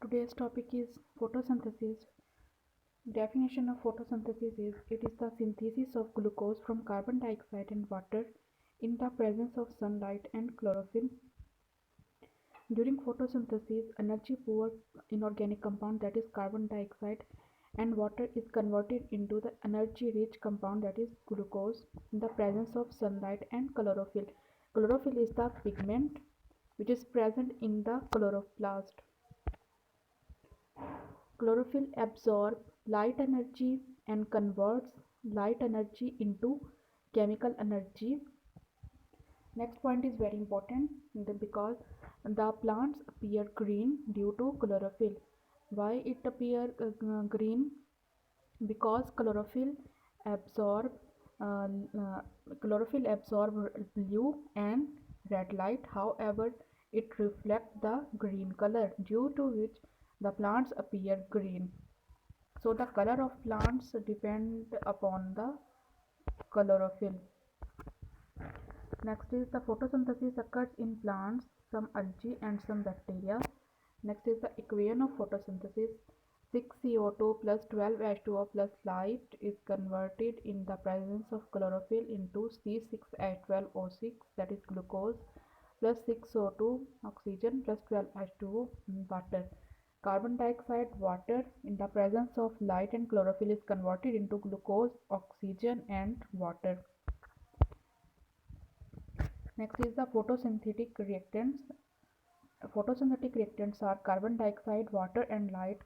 Today's topic is photosynthesis. Definition of photosynthesis is it is the synthesis of glucose from carbon dioxide and water in the presence of sunlight and chlorophyll. During photosynthesis, energy poor inorganic compound that is carbon dioxide and water is converted into the energy rich compound that is glucose in the presence of sunlight and chlorophyll. Chlorophyll is the pigment which is present in the chloroplast. Chlorophyll absorbs light energy and converts light energy into chemical energy. Next point is very important because the plants appear green due to chlorophyll. Why it appear green? Because absorb uh, uh, chlorophyll absorb blue and red light. However, it reflects the green color, due to which the plants appear green. So the color of plants depend upon the chlorophyll. Next is the photosynthesis occurs in plants, some algae and some bacteria. Next is the equation of photosynthesis. 6CO2 plus 12H2O plus light is converted in the presence of chlorophyll into C6H12O6, that is glucose, plus 6O2 oxygen plus 12H2O water. Carbon dioxide water in the presence of light and chlorophyll is converted into glucose, oxygen and water. Next is the photosynthetic reactants. Photosynthetic reactants are carbon dioxide, water and light.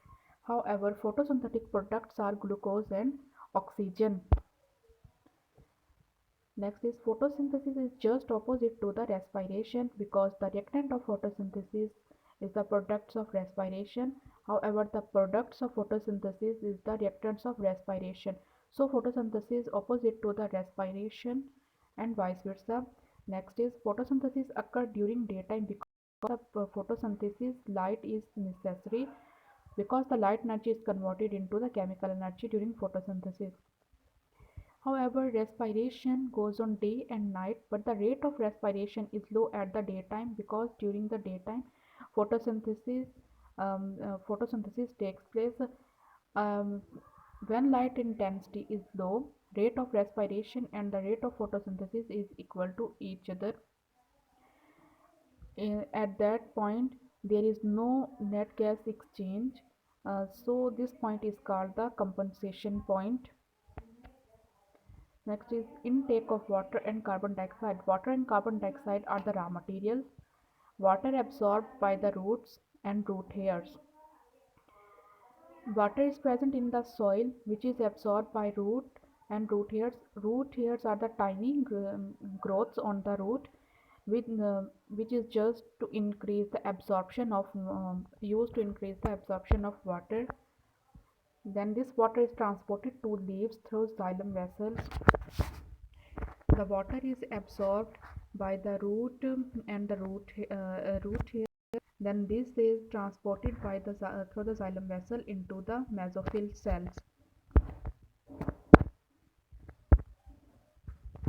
However, photosynthetic products are glucose and oxygen. Next is photosynthesis is just opposite to the respiration, because the reactant of photosynthesis is the products of respiration. However, the products of photosynthesis is the reactants of respiration. So photosynthesis is opposite to the respiration and vice versa. Next is photosynthesis occur during daytime because of photosynthesis light is necessary, because the light energy is converted into the chemical energy during photosynthesis. However, respiration goes on day and night, but the rate of respiration is low at the daytime, because during the daytime photosynthesis photosynthesis takes place. Um, when light intensity is low, rate of respiration and the rate of photosynthesis is equal to each other. At that point, there is no net gas exchange. So this point is called the compensation point. Next is intake of water and carbon dioxide. Water and carbon dioxide are the raw materials. Water absorbed by the roots and root hairs. Water is present in the soil, which is absorbed by root and root hairs. Root hairs are the tiny growths on the root, which is just to increase the absorption of used to increase the absorption of water. Then this water is transported to leaves through xylem vessels. The water is absorbed by the root and the root hair. Then this is transported by the through the xylem vessel into the mesophyll cells.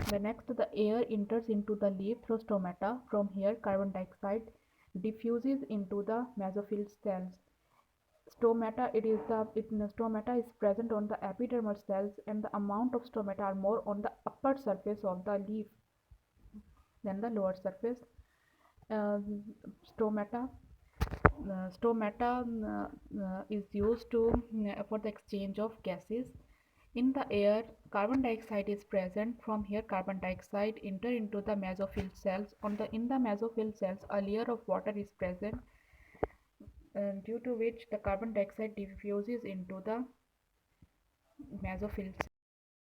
The next, the air enters into the leaf through stomata. From here, carbon dioxide diffuses into the mesophyll cells. Stomata stomata is present on the epidermal cells, and the amount of stomata are more on the upper surface of the leaf than the lower surface. Stomata is used to for the exchange of gases. In the air, carbon dioxide is present. From here, carbon dioxide enter into the mesophyll cells. In the mesophyll cells, a layer of water is present, due to which the carbon dioxide diffuses into the mesophyll cells.